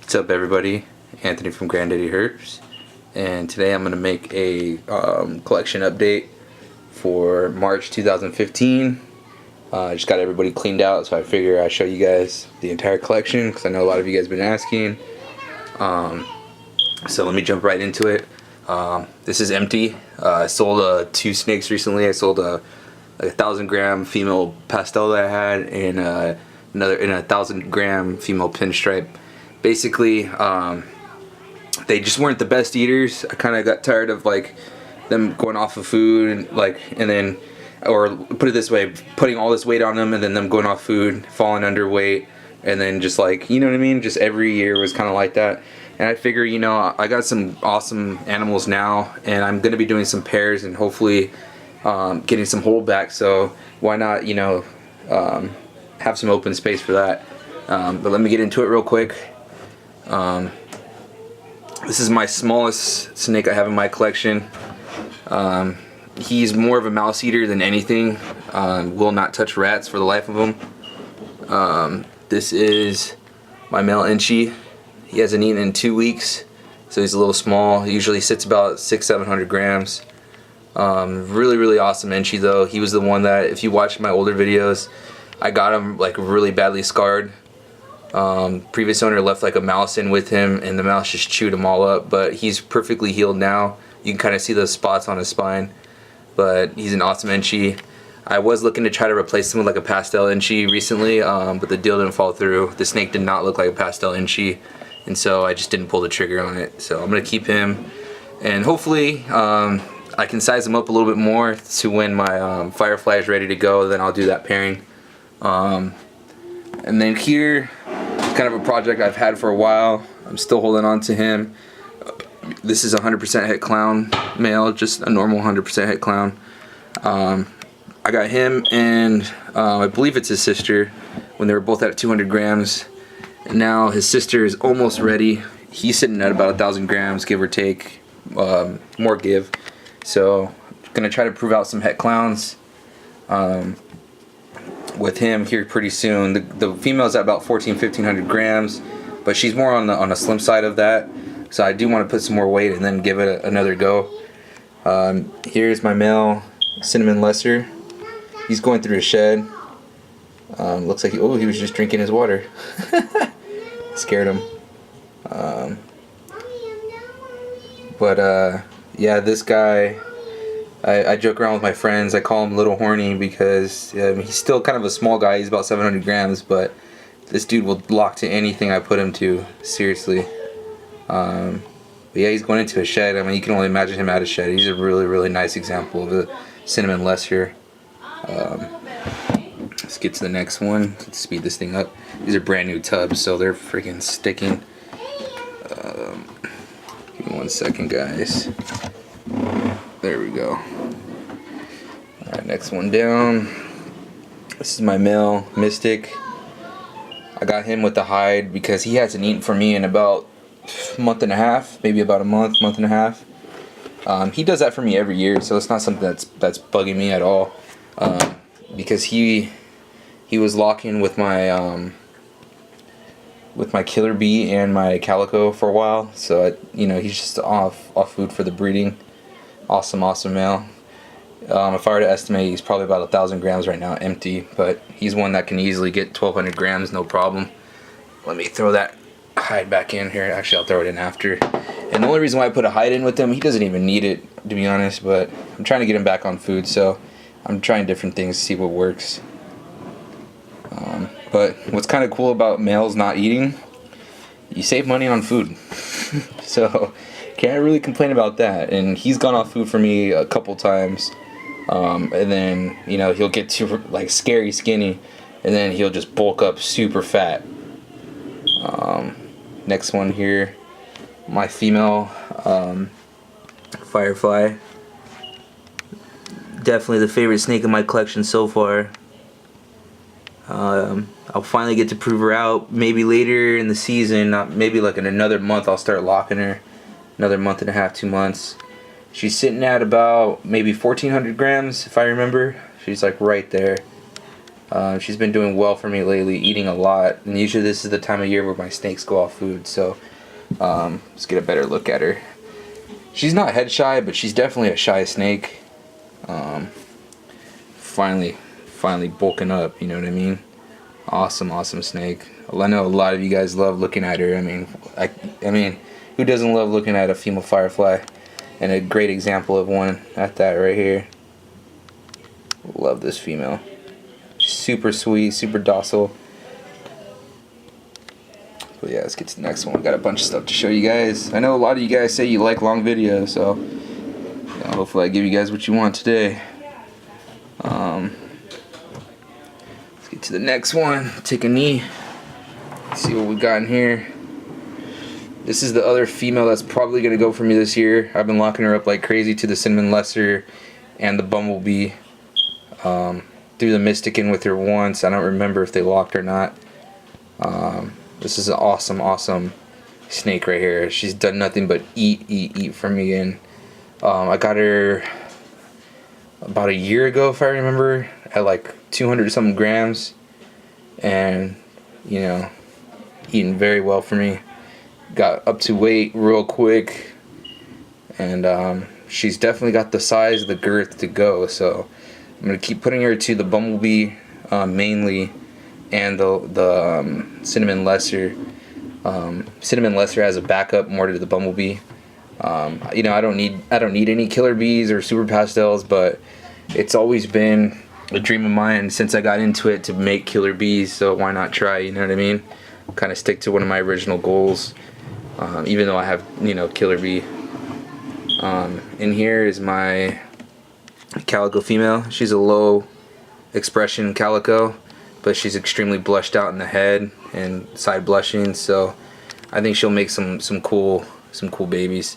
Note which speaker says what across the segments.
Speaker 1: What's up, everybody? Anthony from Granddaddy Herbs, and today I'm going to make a collection update for March 2015. I just got everybody cleaned out, so I figure I'd show you guys the entire collection because I know a lot of you guys have been asking. So let me jump right into it. This is empty. I sold 2 snakes recently. I sold a 1,000-gram female pastel that I had, and another 1,000-gram female pinstripe. Basically, they just weren't the best eaters. I kind of got tired of them going off of food and then, or put it this way, putting all this weight on them and then them going off food, falling underweight, and then just you know what I mean? Just every year was kind of like that. And I figure, you know, I got some awesome animals now, and I'm going to be doing some pairs and hopefully getting some holdback. So why not, you know, have some open space for that. But let me get into it real quick. This is my smallest snake I have in my collection. He's more of a mouse eater than anything. Will not touch rats for the life of him. This is my male Enchi. He hasn't eaten in 2 weeks, so he's a little small. He usually sits about 600-700 grams. Really awesome Enchi though. He was the one that, if you watch my older videos, I got him really badly scarred. Previous owner left a mouse in with him, and the mouse just chewed him all up, but he's perfectly healed now. You can kind of see those spots on his spine, but he's an awesome Enchi. I was looking to try to replace him with a pastel Enchi recently, but the deal didn't fall through. The snake did not look like a pastel Enchi, and so I just didn't pull the trigger on it. So I'm going to keep him, and hopefully I can size him up a little bit more to when my Firefly is ready to go. Then I'll do that pairing. And then here, kind of a project I've had for a while. I'm still holding on to him. This is a 100% het clown male, just a normal 100% het clown. I got him and I believe it's his sister when they were both at 200 grams. And now his sister is almost ready. He's sitting at about 1,000 grams, give or take, more give. So gonna try to prove out some het clowns with him here pretty soon. The female's at about 1,500 grams, but she's more on the slim side of that. So I do want to put some more weight and then give it another go. Here's my male cinnamon lesser. He's going through a shed. Looks like he was just drinking his water. Scared him. Yeah, this guy, I joke around with my friends. I call him Little Horny because he's still kind of a small guy. He's about 700 grams, but this dude will lock to anything I put him to. Seriously. But yeah, he's going into a shed. I mean, you can only imagine him at a shed. He's a really nice example of a cinnamon lesser. Let's get to the next one. Let's speed this thing up. These are brand new tubs, so they're freaking sticking. Give me 1 second, guys. There we go. Alright, next one down. This is my male Mystic. I got him with the hide because he hasn't eaten for me in about a month and a half, maybe about a month and a half. He does that for me every year, so it's not something that's bugging me at all. Because he was locking with my killer bee and my calico for a while, so you know, he's just off food for the breeding. Awesome male. If I were to estimate, he's probably about 1,000 grams right now, empty, but he's one that can easily get 1,200 grams, no problem. Let me throw that hide back in here. Actually, I'll throw it in after. And the only reason why I put a hide in with him, he doesn't even need it, to be honest, but I'm trying to get him back on food, so I'm trying different things to see what works. But what's kind of cool about males not eating, you save money on food. So can't really complain about that. And he's gone off food for me a couple times, and then, you know, he'll get too scary skinny, and then he'll just bulk up super fat. Next one here, my female Firefly. Definitely the favorite snake in my collection so far. I'll finally get to prove her out maybe later in the season, maybe in another month I'll start locking her. Another month and a half, 2 months. She's sitting at about maybe 1,400 grams if I remember. She's right there. She's been doing well for me lately, eating a lot, and usually this is the time of year where my snakes go off food, so let's get a better look at her. She's not head shy, but she's definitely a shy snake. Finally bulking up, you know what I mean? Awesome snake. I know a lot of you guys love looking at her. I mean, who doesn't love looking at a female firefly? And a great example of one at that right here. Love this female. Super sweet, super docile. But yeah, let's get to the next one. We got a bunch of stuff to show you guys. I know a lot of you guys say you like long videos, so hopefully I give you guys what you want today. Let's get to the next one. Take a knee. See what we got in here. This is the other female that's probably gonna go for me this year. I've been locking her up like crazy to the cinnamon lesser and the bumblebee. Threw the mystic in with her once. I don't remember if they locked or not. This is an awesome snake right here. She's done nothing but eat for me, and I got her about a year ago, if I remember, at like 200 something grams, and you know, eating very well for me. Got up to weight real quick, and she's definitely got the size, the girth to go. So I'm gonna keep putting her to the bumblebee mainly, and the cinnamon lesser. Cinnamon lesser as a backup more to the bumblebee. You know, I don't need any killer bees or super pastels, but it's always been a dream of mine since I got into it to make killer bees. So why not try? You know what I mean? Kind of stick to one of my original goals. Even though I have, you know, killer bee. In here is my calico female. She's a low expression calico, but she's extremely blushed out in the head and side blushing, so I think she'll make some cool babies.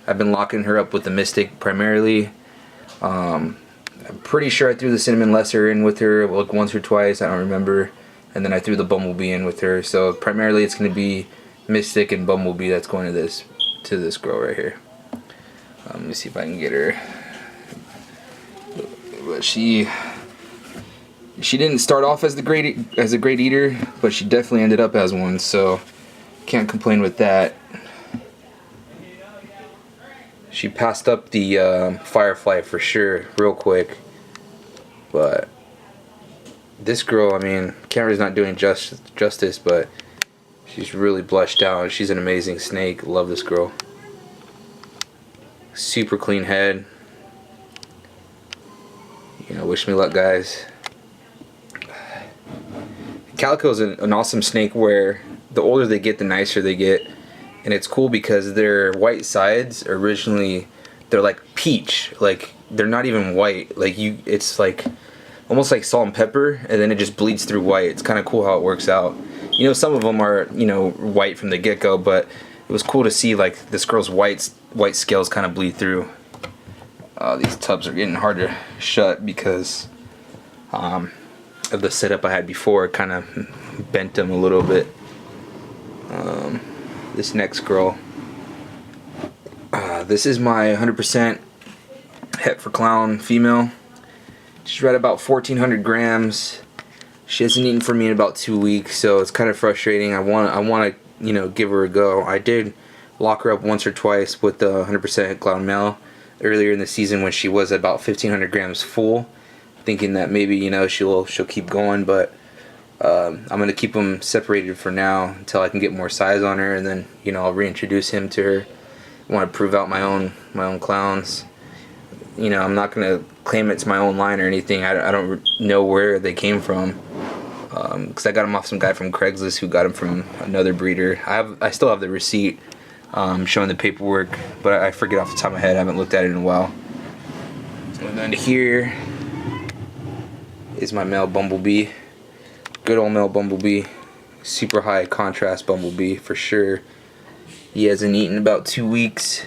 Speaker 1: I've been locking her up with the mystic primarily. I'm pretty sure I threw the cinnamon lesser in with her like once or twice, I don't remember, and then I threw the bumblebee in with her. So primarily it's going to be mystic and bumblebee that's going to this girl right here. Let me see if I can get her. But she didn't start off as a great eater, but she definitely ended up as one, so can't complain with that. She passed up the firefly for sure real quick, but this girl, I mean, camera's not doing justice, but she's really blushed out. She's an amazing snake. Love this girl. Super clean head. You know, wish me luck, guys. Calico is an awesome snake where the older they get, the nicer they get, and it's cool because their white sides originally, they're like peach, like they're not even white, like it's like almost like salt and pepper, and then it just bleeds through white. It's kind of cool how it works out. You know, some of them are, you know, white from the get-go, but it was cool to see like this girl's white scales kind of bleed through. These tubs are getting hard to shut because of the setup I had before. It kind of bent them a little bit. This next girl, this is my 100% het for clown female. She's right about 1,400 grams. She hasn't eaten for me in about 2 weeks, so it's kind of frustrating. I want to, you know, give her a go. I did lock her up once or twice with the 100% het clown male earlier in the season when she was at about 1,500 grams full, thinking that maybe, you know, she'll keep going, but I'm gonna keep them separated for now until I can get more size on her, and then, you know, I'll reintroduce him to her. I want to prove out my own clowns. You know, I'm not gonna claim it's my own line or anything. I don't know where they came from, because I got them off some guy from Craigslist who got them from another breeder. I still have the receipt showing the paperwork, but I forget off the top of my head. I haven't looked at it in a while. And then here is my male bumblebee. Good old male bumblebee. Super high contrast bumblebee for sure. He hasn't eaten in about 2 weeks.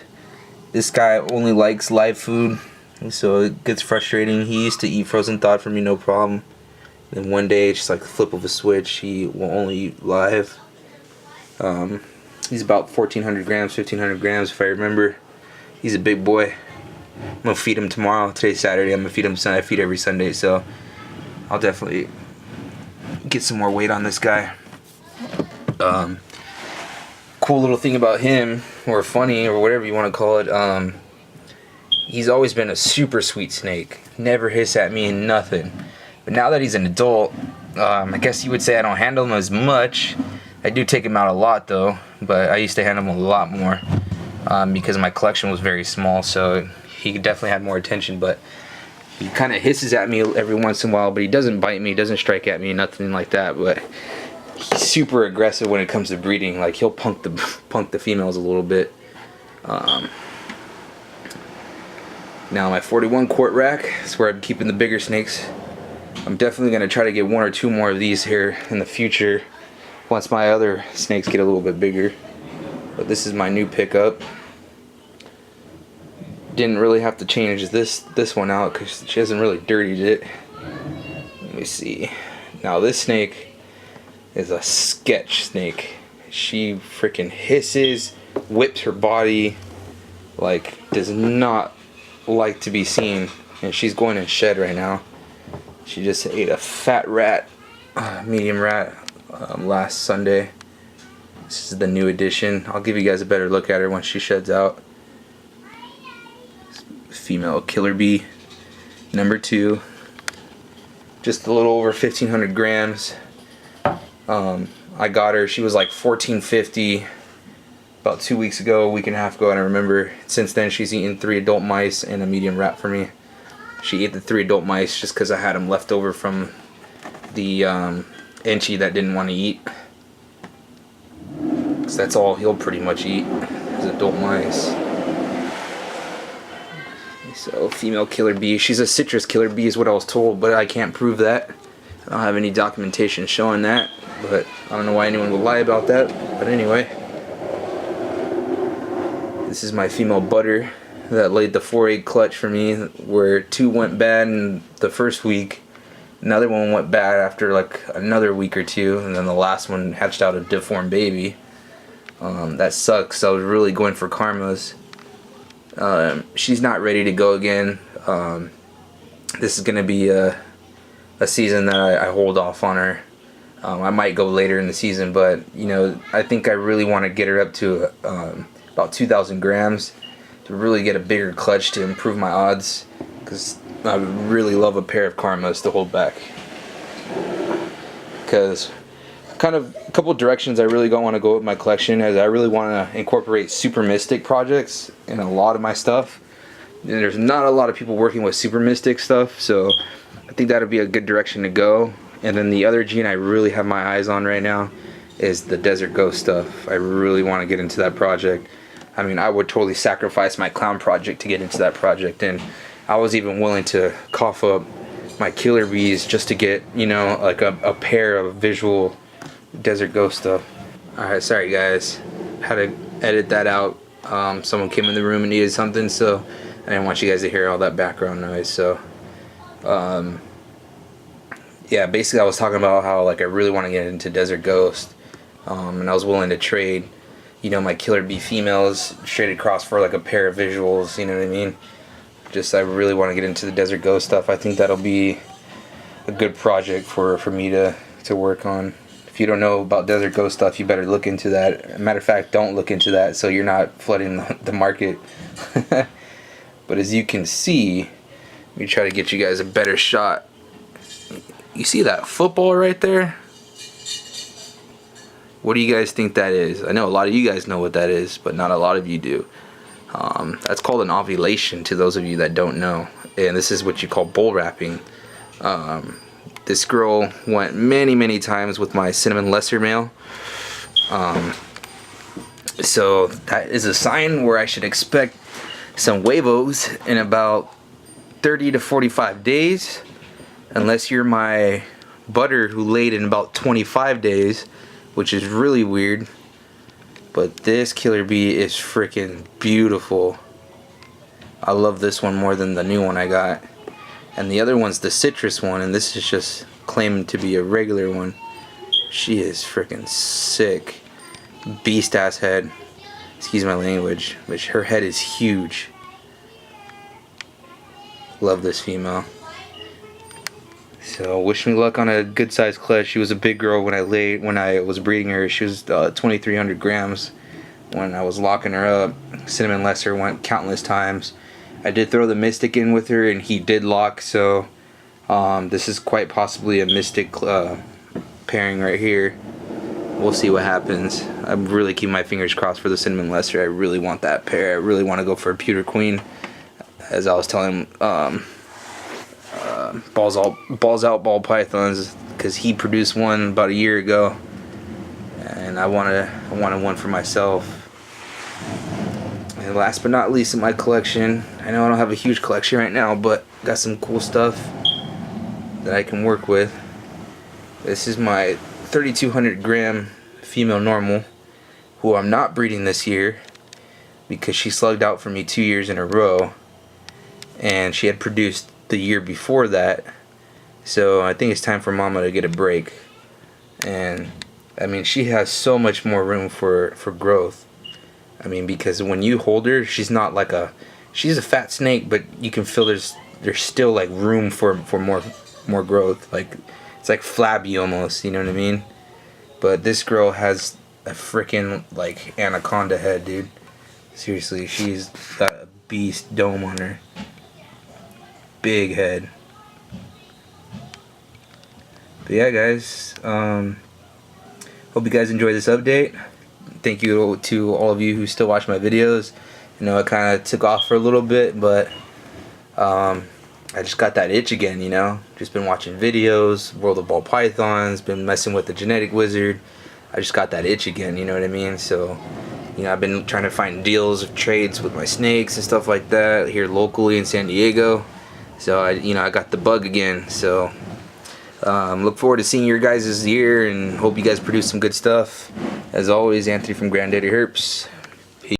Speaker 1: This guy only likes live food, so it gets frustrating. He used to eat frozen thawed for me, no problem. Then one day, just like the flip of a switch, he will only eat live. He's about 1,400 grams, 1,500 grams if I remember. He's a big boy. I'm gonna feed him tomorrow. Today's Saturday. I'm gonna feed him. I feed every Sunday, so I'll definitely get some more weight on this guy. Cool little thing about him, or funny, or whatever you want to call it, he's always been a super sweet snake. Never hiss at me and nothing. But now that he's an adult, I guess you would say I don't handle him as much. I do take him out a lot though, but I used to handle him a lot more because my collection was very small, so he definitely had more attention. But he kind of hisses at me every once in a while, but he doesn't bite me, doesn't strike at me, nothing like that. But he's super aggressive when it comes to breeding. Like, he'll punk the females a little bit. Now my 41 quart rack is where I'm keeping the bigger snakes. I'm definitely going to try to get 1 or 2 more of these here in the future once my other snakes get a little bit bigger. But this is my new pickup. Didn't really have to change this one out because she hasn't really dirtied it. Let me see. Now this snake is a sketch snake. She freaking hisses, whips her body, like does not like to be seen, and she's going in shed right now. She just ate a fat rat, medium rat, last Sunday. This is the new addition. I'll give you guys a better look at her once she sheds out. Female killer bee, number 2. Just a little over 1,500 grams. I got her, she was like $14.50 about 2 weeks ago, a week and a half ago, I don't remember. Since then she's eaten 3 adult mice and a medium rat for me. She ate the 3 adult mice just because I had them left over from the Enchi that didn't want to eat. Because that's all he'll pretty much eat is adult mice. So, female killer bee. She's a citrus killer bee is what I was told, but I can't prove that. I don't have any documentation showing that, but I don't know why anyone would lie about that. But anyway, this is my female butter that laid the 4-egg clutch for me, where 2 went bad in the first week. Another one went bad after like another week or 2, and then the last one hatched out a deformed baby. That sucks. I was really going for karmas. She's not ready to go again. This is going to be a season that I hold off on her. I might go later in the season, but you know, I think I really want to get her up to about 2,000 grams to really get a bigger clutch to improve my odds, because I would really love a pair of karmas to hold back. Because kind of a couple of directions I really don't want to go with my collection, as I really want to incorporate super mystic projects in a lot of my stuff. And there's not a lot of people working with super mystic stuff, so I think that'll be a good direction to go. And then the other gene I really have my eyes on right now is the desert ghost stuff. I really want to get into that project. I mean, I would totally sacrifice my clown project to get into that project, and I was even willing to cough up my killer bees just to get, you know, like a pair of visual desert ghost stuff. Alright, sorry guys, had to edit that out. Someone came in the room and needed something, so I didn't want you guys to hear all that background noise. So yeah, basically I was talking about how like I really want to get into desert ghost, and I was willing to trade, you know, my killer bee females straight across for like a pair of visuals, you know what I mean? Just I really want to get into the desert ghost stuff. I think that'll be a good project for me to work on. If you don't know about desert ghost stuff, you better look into that. Matter of fact, don't look into that so you're not flooding the market. But as you can see, let me try to get you guys a better shot. You see that football right there? What do you guys think that is? I know a lot of you guys know what that is, but not a lot of you do. That's called an ovulation to those of you that don't know. And this is what you call bull wrapping. This girl went many times with my cinnamon lesser male. So that is a sign where I should expect some huevos in about 30 to 45 days. Unless you're my butter who laid in about 25 days, which is really weird. But this killer bee is freaking beautiful. I love this one more than the new one I got. And the other one's the citrus one, and this is just claiming to be a regular one. She is freaking sick. Beast ass head. Excuse my language, but her head is huge. Love this female. So wish me luck on a good sized clutch. She was a big girl when I was breeding her. She was 2,300 grams when I was locking her up. Cinnamon Lesser went countless times. I did throw the Mystic in with her and he did lock, so this is quite possibly a Mystic pairing right here. We'll see what happens. I'm really keeping my fingers crossed for the Cinnamon Lesser. I really want that pair. I really want to go for a Pewter Queen, as I was telling balls out ball pythons, because he produced one about a year ago and I wanted one for myself. And last but not least in my collection, I know I don't have a huge collection right now, but got some cool stuff that I can work with. This is my 3,200 gram female normal, who I'm not breeding this year because she slugged out for me 2 years in a row, and she had produced the year before that. So I think it's time for Mama to get a break. And I mean, she has so much more room for growth. I mean, because when you hold her, she's not like she's a fat snake, but you can feel there's still like room for more growth. Like it's like flabby almost, you know what I mean? But this girl has a freaking like anaconda head, dude. Seriously, she's got a beast dome on her. Big head. But yeah, guys, hope you guys enjoyed this update. Thank you to all of you who still watch my videos. You know, it kind of took off for a little bit, but I just got that itch again, you know. Just been watching videos, World of Ball Pythons, been messing with the Genetic Wizard. I just got that itch again, you know what I mean? So, you know, I've been trying to find deals of trades with my snakes and stuff like that here locally in San Diego. So I got the bug again. So look forward to seeing your guys' year and hope you guys produce some good stuff. As always, Anthony from Granddaddy Herps.